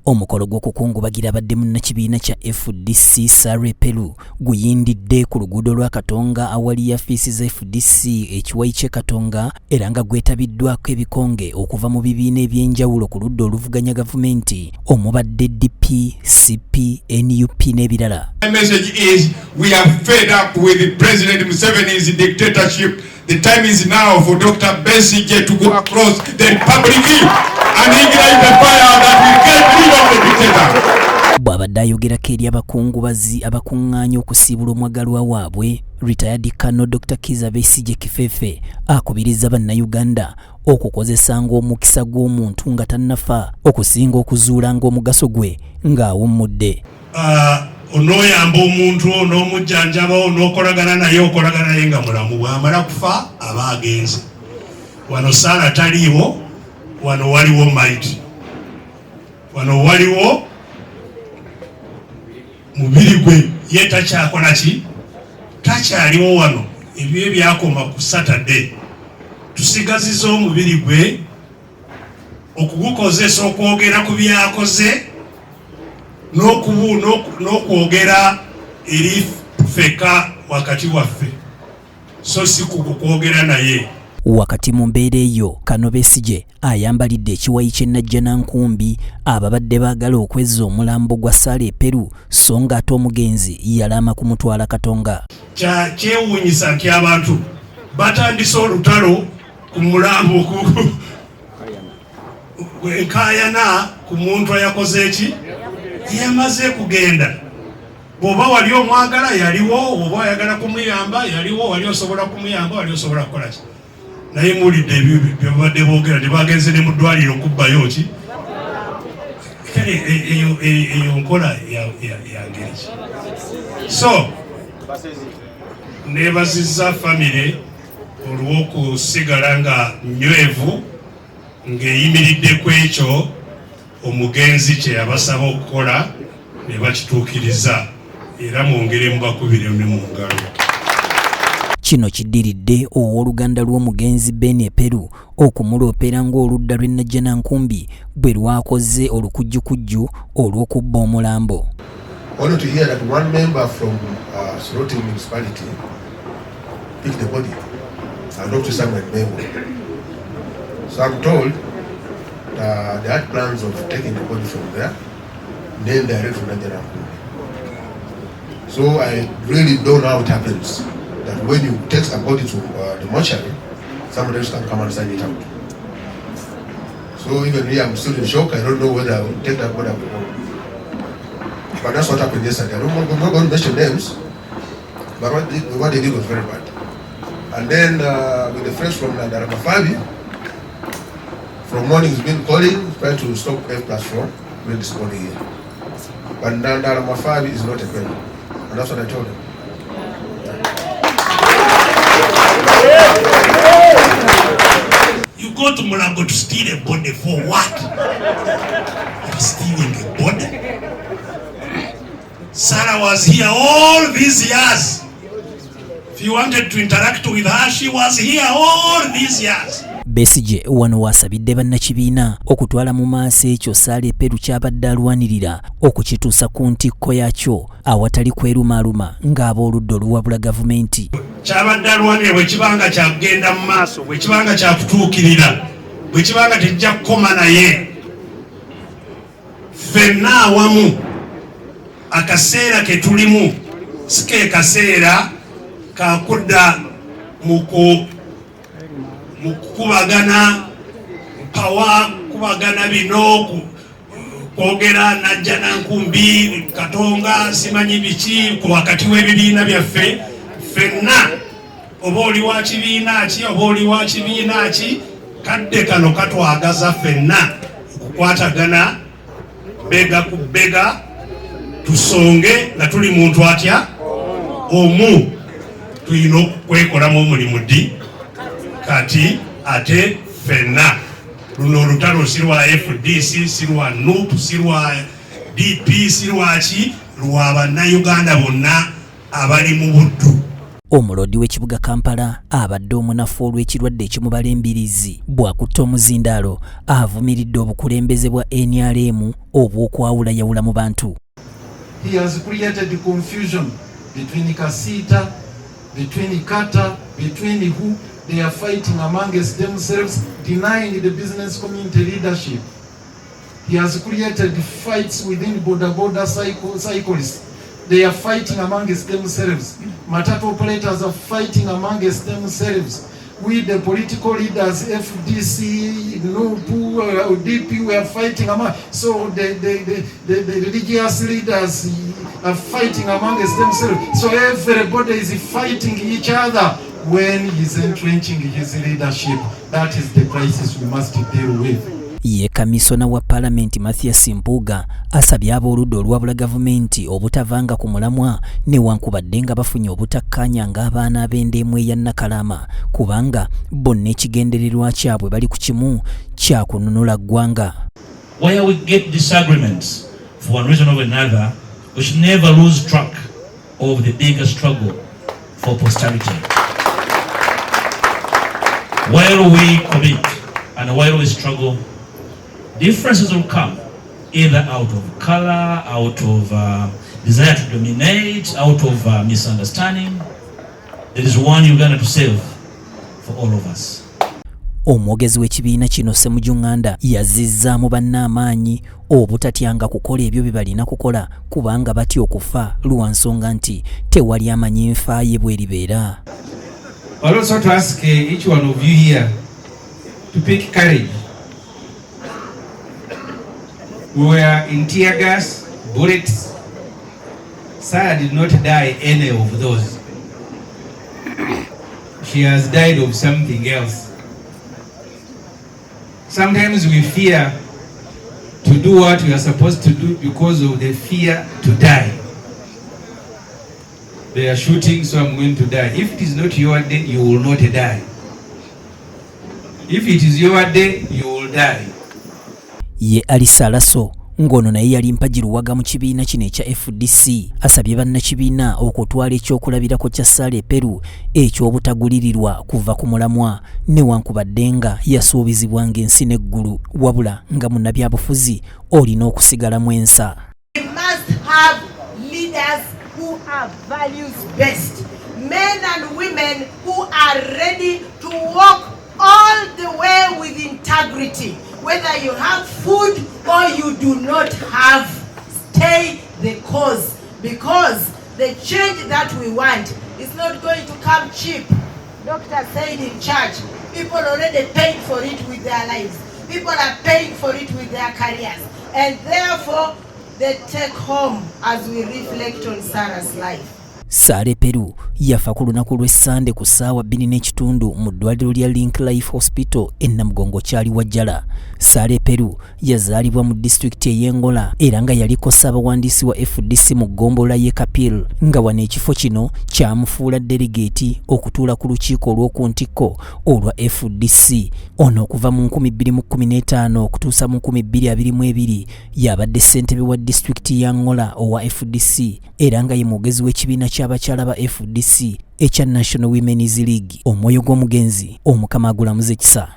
Omukolo gw'okukungubagira abadde munnakibiina kya FDC Sare Peru guyindidde ku luguudo lwa Katonga awali yaffiisi za FDC ekiwayi ky'e Katonga era nga gwetabiddwako ebikonge okuva mu bibiina eby'enjawulo ku ludda oluvuganya gavumenti omubadde DP, CP, NUP n'ebirala. My message is we are fed up with President Museveni's dictatorship. The time is now for Dr. Besigye to go across the Republic and ignite the fire that will get rid of the dictator. Bw'abadde ayogerako eri abakungubazi abakuŋŋaanya okusiibula omwagalwa waabwe, retired Colonel Dr. Kizza Besigye Kifefe akubiriza bannayuganda okukozesanga omukisa gw'omuntu nga tannafa okusinga okuzuula ng'omugaso gwe ng'awummudde. Onoyamba omuntu n'omujjanjaba n'okolagana naye okolagana naye nga mulamu bw'amala kufa aba agenze. Wano Saala taliiwo, wano waliwo Mighty, wano waliwo mubiri gwe ye takyakola ki takyaliwo wano. Ebyo byakoma ku Saturday. Tusigaziza omubiri gwe okugukozesa okwogera ku byakoze n'okwogera eri feka wakati waffe, so si kukwogera naye. Wakati mu mbeera eyo Kano Besigye ayambalidde ekiwayi ky'e Najjanankumbi ababadde baagala okwezza omulambo gwa Sare Peru so nga ate omugenzi yalama kumutwala Katonga. Kyewuunyisa nti abantu batandise olutalo ku mulambo enkaayana ku muntu ayakoze eki yamaze kugenda. Bw'oba wali omwagala yaliwo, bw'oba oyagala kumuyamba yaliwo, wali osobola kumuyamba, wali osobola kukola ki. Naye mulidde ebyo byabadde boogera tebagenze ne mu ddwaliro kubbayo ki. Kale eyo nkola ya ngeri ki. So neebazizza famire olw'okusigala nga nywevu ng'eyimiridde ku ekyo omugenzi kye yabasaba okukola ne bakituukiriza era mwongere mubakubire ne mu ngalo. Kino kiddiridde ow'oluganda lw'omugenzi Bene Peru okumuloopera ng'oludda lw'e Najjanankumbi bwe lwakoze olukujjukujju olw'okubba omulambo. Only to hear that one member from Soroti municipality picked the body and Dr. Samuel Memo. So I'm told they had plans of taking the body from there, then direct to Najjanankumbi. So I really don't know how it happens that when you take a body to the mortuary, somebody else can come and sign it out. So even here I'm still in shock. I don't know whether I will take that body or not. But that's what happened yesterday. I'm not going to mention names, but what they did was very bad. And then with the friends from Ndarama Fabi, from morning he's been calling, trying to stop F+4, bring this body here. But Ndarama Fabi is not a friend. And that's what I told him. You go to Mulango to steal a body for what? You're stealing a body. Sarah was here all these years. If you wanted to interact with her, she was here all these years. Besigye wano wasabidde bannakibiina okutwala mu maaso ekyo Sare Peru kyabadde alwanirira okukituusa ku ntikko yakyo awatali kwerumaaluma ng'ab'oludda oluwabula gavumenti. Kyabadde alwanirira bwe kibanga kyagenda mu maaso, bwe kibanga kyakutuukirira, bwe kibanga tejja kukoma naye. Ffenna awamu akaseera ke tulimu si ke kaseera kakudda mu kukubagana pawa kubagana bino kwogera Najjanankumbi Katonga simanyi biki ku wakati w'ebibiina byaffe. Ffenna oba oli wa kibiina ki oba oli wa kibiina ki, kadde kano katwagaza ffenna okukwatagana bega ku bega tusonge nga tuli muntu atya omu. Tulina okwekolamu omulimu ddi kati ate ffenna. Luno olutalo si lwa FDC, si lwa NUP, si lwa DP, si lwaki, lwa bannayuganda bonna abali mu buddu. Omulodi w'ekibuga Kampala abadde omunafu olw'ekirwadde ekimubala embirizi bw'akutta omuzindaalo avumiridde obukulembeze bwa NRM obw'okwawulayawula mu bantu. He has created the confusion between Kasita, between Kata, between who they are fighting amongst themselves, denying the business community leadership. He has created fights within border cyclists. They are fighting amongst themselves. Matatu operators are fighting amongst themselves. We, the political leaders, FDC, NUPU, DP, we are fighting among. So the religious leaders are fighting amongst themselves. So everybody is fighting each other when he's entrenching his leadership. That is the crisis we must deal with. Ye kamisona wa Parliament Mathias Mpuuga asabye ab'oludda olwabula gavumenti obutavanga ku mulamwa newankubadde nga bafunye obutakkaanya ng'abaana ab'endeemu eya Nakalama kubanga bonna ekigendererwa kyabwe bali ku kimu kya kununula ggwanga. Where we get disagreements for one reason or another, we should never lose track of the bigger struggle for posterity. While we commit and while we struggle, differences will come either out of color, out of desire to dominate, out of misunderstanding. There is one Uganda to save for all of us. Omwogezi w'ekibiina kino Ssemujunganda yazizzaamu bannaamaanyi obutatyanga kukola ebyo bye balina kukola kubanga batya okufa lwa nsonga nti tewali amanyi nfa ye bw'eribeera. I'll also to ask each one of you here to pick courage. We were in tear gas, bullets. Sarah did not die any of those. She has died of something else. Sometimes we fear to do what we are supposed to do because of the fear to die. They are shooting, so I'm going to die. If it is not your day, you will not die. If it is your day, you will die. Ye Alisa Lasso ngono naye yali mpajiruwaga mu kibiina kino ekya FDC asabye bannakibiina okutwala ekyokulabirako kya Sale Peru eky'obutagulirirwa kuva ku mulamwa newankubadde nga yasuubizibwa ng'ensi n'eggulu wabula nga munnabyabufuzi olina okusigalamu ensa. We must have leaders who are values-based, men and women who are ready to walk all the way with integrity. Whether you have food or you do not have, stay the course, because the change that we want is not going to come cheap. Doctor said in church, people already paid for it with their lives. People are paying for it with their careers. And therefore, they take home as we reflect on Sarah's life. Sale Peru yafa ku lunaku lw'Essande ku ssaawa 2:30 mu ddwaliro lya Link Life Hospital e Namugongo kyali Wajjala. Sale Peru yazaalibwa mu disitulikiti ey'Engola era nga yaliko ssaabawandiisi wa FDC mu ggombolola y'e Kapil nga wano ekifo kino kyamufuula delegeeti okutuula ku lukiiko olw'oku ntikko olwa FDC. Ono okuva mu 2015 okutuusa mu 2022 yabadde ssentebe wa disitulikiti ya Angola owa FDC era nga ye mwogezi w'ekibiina ky'abakyala ba FDC ekya National Women's League. Omwoyo gw'omugenzi omukama agulamuze ekisa.